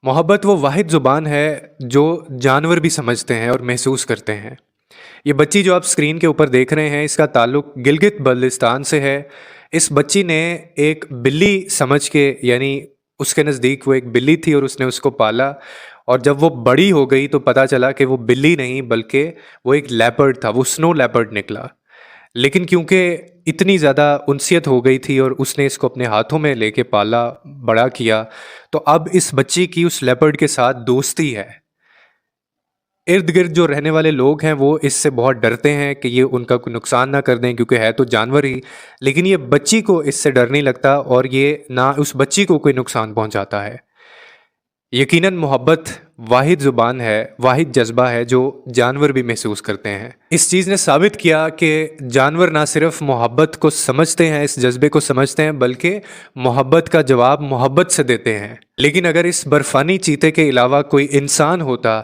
मोहब्बत वो वाहिद ज़ुबान है जो जानवर भी समझते हैं और महसूस करते हैं। ये बच्ची जो आप स्क्रीन के ऊपर देख रहे हैं, इसका ताल्लुक गिलगित बल्तिस्तान से है। इस बच्ची ने एक बिल्ली समझ के, यानी उसके नज़दीक वो एक बिल्ली थी और उसने उसको पाला, और जब वो बड़ी हो गई तो पता चला कि वो बिल्ली नहीं बल्कि वो एक लेपर्ड था, वो स्नो लेपर्ड निकला। लेकिन क्योंकि इतनी ज़्यादा उनसियत हो गई थी और उसने इसको अपने हाथों में लेके पाला, बड़ा किया, तो अब इस बच्ची की उस लेपर्ड के साथ दोस्ती है। इर्द गिर्द जो रहने वाले लोग हैं वो इससे बहुत डरते हैं कि ये उनका कोई नुकसान ना कर दें, क्योंकि है तो जानवर ही। लेकिन ये बच्ची को इससे डर नहीं लगता और ये ना उस बच्ची को कोई नुकसान पहुंचाता है। यकीनन मोहब्बत वाहिद ज़ुबान है, वाहिद जज्बा है जो जानवर भी महसूस करते हैं। इस चीज़ ने साबित किया कि जानवर ना सिर्फ मोहब्बत को समझते हैं, इस जज्बे को समझते हैं, बल्कि मोहब्बत का जवाब मोहब्बत से देते हैं। लेकिन अगर इस बर्फानी चीते के अलावा कोई इंसान होता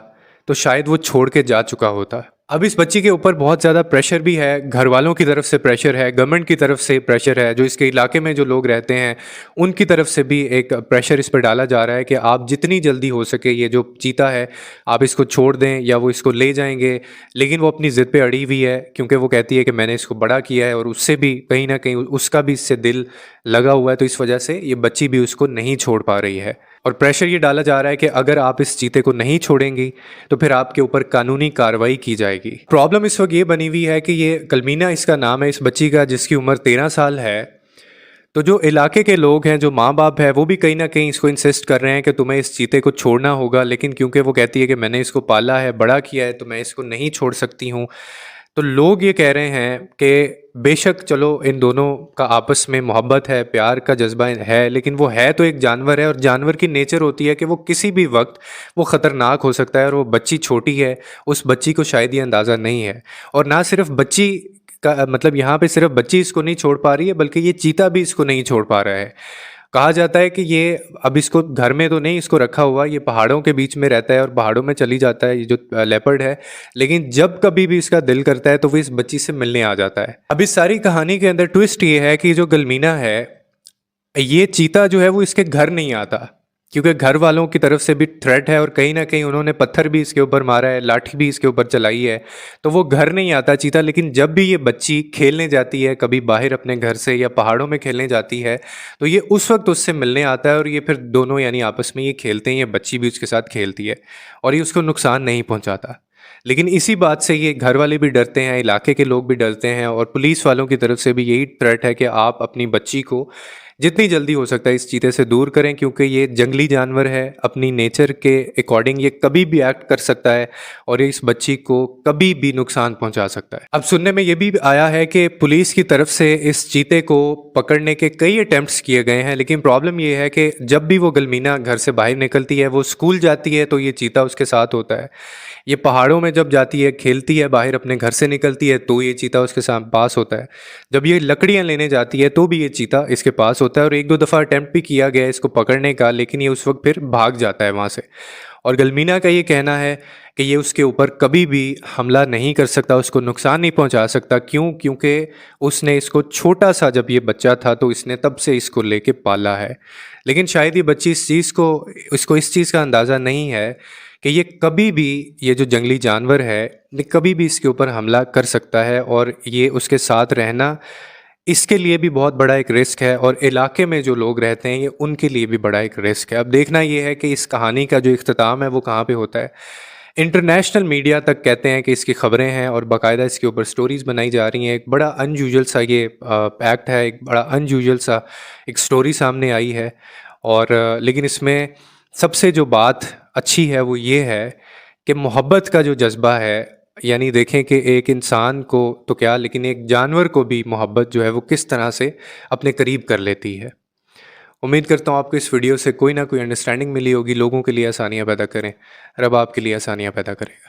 तो शायद वो छोड़ के जा चुका होता। अब इस बच्ची के ऊपर बहुत ज़्यादा प्रेशर भी है, घर वालों की तरफ से प्रेशर है, गवर्नमेंट की तरफ से प्रेशर है, जो इसके इलाके में जो लोग रहते हैं उनकी तरफ से भी एक प्रेशर इस पर डाला जा रहा है कि आप जितनी जल्दी हो सके ये जो चीता है आप इसको छोड़ दें या वो इसको ले जाएंगे। लेकिन वो अपनी ज़िद पे अड़ी हुई है, क्योंकि वो कहती है कि मैंने इसको बड़ा किया है और उससे भी कहीं ना कहीं उसका भी इससे दिल लगा हुआ है, तो इस वजह से ये बच्ची भी उसको नहीं छोड़ पा रही है। और प्रेशर ये डाला जा रहा है कि अगर आप इस चीते को नहीं छोड़ेंगी तो फिर आपके ऊपर कानूनी कार्रवाई की जाएगी। प्रॉब्लम इस वक्त ये बनी हुई है कि ये कलमीना इसका नाम है इस बच्ची का, जिसकी उम्र 13 साल है। तो जो इलाके के लोग हैं, जो माँ बाप है, वो भी कहीं ना कहीं इसको इंसिस्ट कर रहे हैं कि तुम्हें इस चीते को छोड़ना होगा। लेकिन क्योंकि वो कहती है कि मैंने इसको पाला है, बड़ा किया है, तो मैं इसको नहीं छोड़ सकती हूँ। तो लोग ये कह रहे हैं कि बेशक चलो इन दोनों का आपस में मोहब्बत है, प्यार का जज्बा है, लेकिन वो है तो एक जानवर है और जानवर की नेचर होती है कि वो किसी भी वक्त वो ख़तरनाक हो सकता है। और वो बच्ची छोटी है, उस बच्ची को शायद ये अंदाज़ा नहीं है। और ना सिर्फ बच्ची का मतलब यहाँ पे सिर्फ बच्ची इसको नहीं छोड़ पा रही है, बल्कि ये चीता भी इसको नहीं छोड़ पा रहा है। कहा जाता है कि ये अब इसको घर में तो नहीं इसको रखा हुआ, ये पहाड़ों के बीच में रहता है और पहाड़ों में चली जाता है, ये जो लेपर्ड है। लेकिन जब कभी भी इसका दिल करता है तो वो इस बच्ची से मिलने आ जाता है। अब इस सारी कहानी के अंदर ट्विस्ट ये है कि जो गलमीना है, ये चीता जो है वो इसके घर नहीं आता, क्योंकि घर वालों की तरफ से भी थ्रेट है और कहीं ना कहीं उन्होंने पत्थर भी इसके ऊपर मारा है, लाठी भी इसके ऊपर चलाई है। तो वो घर नहीं आता चीता। लेकिन जब भी ये बच्ची खेलने जाती है कभी बाहर अपने घर से या पहाड़ों में खेलने जाती है, तो ये उस वक्त उससे मिलने आता है और ये फिर दोनों यानी आपस में ये खेलते हैं, ये बच्ची भी उसके साथ खेलती है और ये उसको नुकसान नहीं पहुंचाता। लेकिन इसी बात से ये घर वाले भी डरते हैं, इलाके के लोग भी डरते हैं और पुलिस वालों की तरफ से भी यही थ्रेट है कि आप अपनी बच्ची को जितनी जल्दी हो सकता है इस चीते से दूर करें, क्योंकि ये जंगली जानवर है, अपनी नेचर के अकॉर्डिंग ये कभी भी एक्ट कर सकता है और ये इस बच्ची को कभी भी नुकसान पहुंचा सकता है। अब सुनने में ये भी आया है कि पुलिस की तरफ से इस चीते को पकड़ने के कई अटेम्प्ट्स किए गए हैं, लेकिन प्रॉब्लम ये है कि जब भी वो गलमीना घर से बाहर निकलती है, वो स्कूल जाती है, तो ये चीता उसके साथ होता है। ये पहाड़ों में जब जाती है, खेलती है, बाहर अपने घर से निकलती है, तो ये चीता उसके साथ पास होता है। जब ये लकड़ियाँ लेने जाती है तो भी ये चीता इसके पास होता है और एक दो दफ़ा अटैम्प्ट भी किया गया है इसको पकड़ने का, लेकिन ये उस वक्त फिर भाग जाता है वहाँ से। और गलमीना का ये कहना है कि ये उसके ऊपर कभी भी हमला नहीं कर सकता, उसको नुकसान नहीं पहुंचा सकता। क्यों? क्योंकि उसने इसको छोटा सा जब ये बच्चा था तो इसने तब से इसको लेके पाला है। लेकिन शायद ये बच्ची इसको इस चीज़ का अंदाज़ा नहीं है कि ये कभी भी, ये जो जंगली जानवर है, ये कभी भी इसके ऊपर हमला कर सकता है और ये उसके साथ रहना इसके लिए भी बहुत बड़ा एक रिस्क है और इलाके में जो लोग रहते हैं ये उनके लिए भी बड़ा एक रिस्क है। अब देखना ये है कि इस कहानी का जो इख्तिताम है वो कहाँ पे होता है। इंटरनेशनल मीडिया तक कहते हैं कि इसकी ख़बरें हैं और बाकायदा इसके ऊपर स्टोरीज़ बनाई जा रही हैं। एक बड़ा अनयूजुअल सा ये एक्ट है, एक बड़ा अनयूजुअल सा एक स्टोरी सामने आई है। और लेकिन इसमें सबसे जो बात अच्छी है वो ये है कि मोहब्बत का जो जज्बा है, यानी देखें कि एक इंसान को तो क्या, लेकिन एक जानवर को भी मोहब्बत जो है वो किस तरह से अपने करीब कर लेती है। उम्मीद करता हूँ आपको इस वीडियो से कोई ना कोई अंडरस्टैंडिंग मिली होगी। लोगों के लिए आसानियाँ पैदा करें, रब आपके लिए आसानियाँ पैदा करेगा।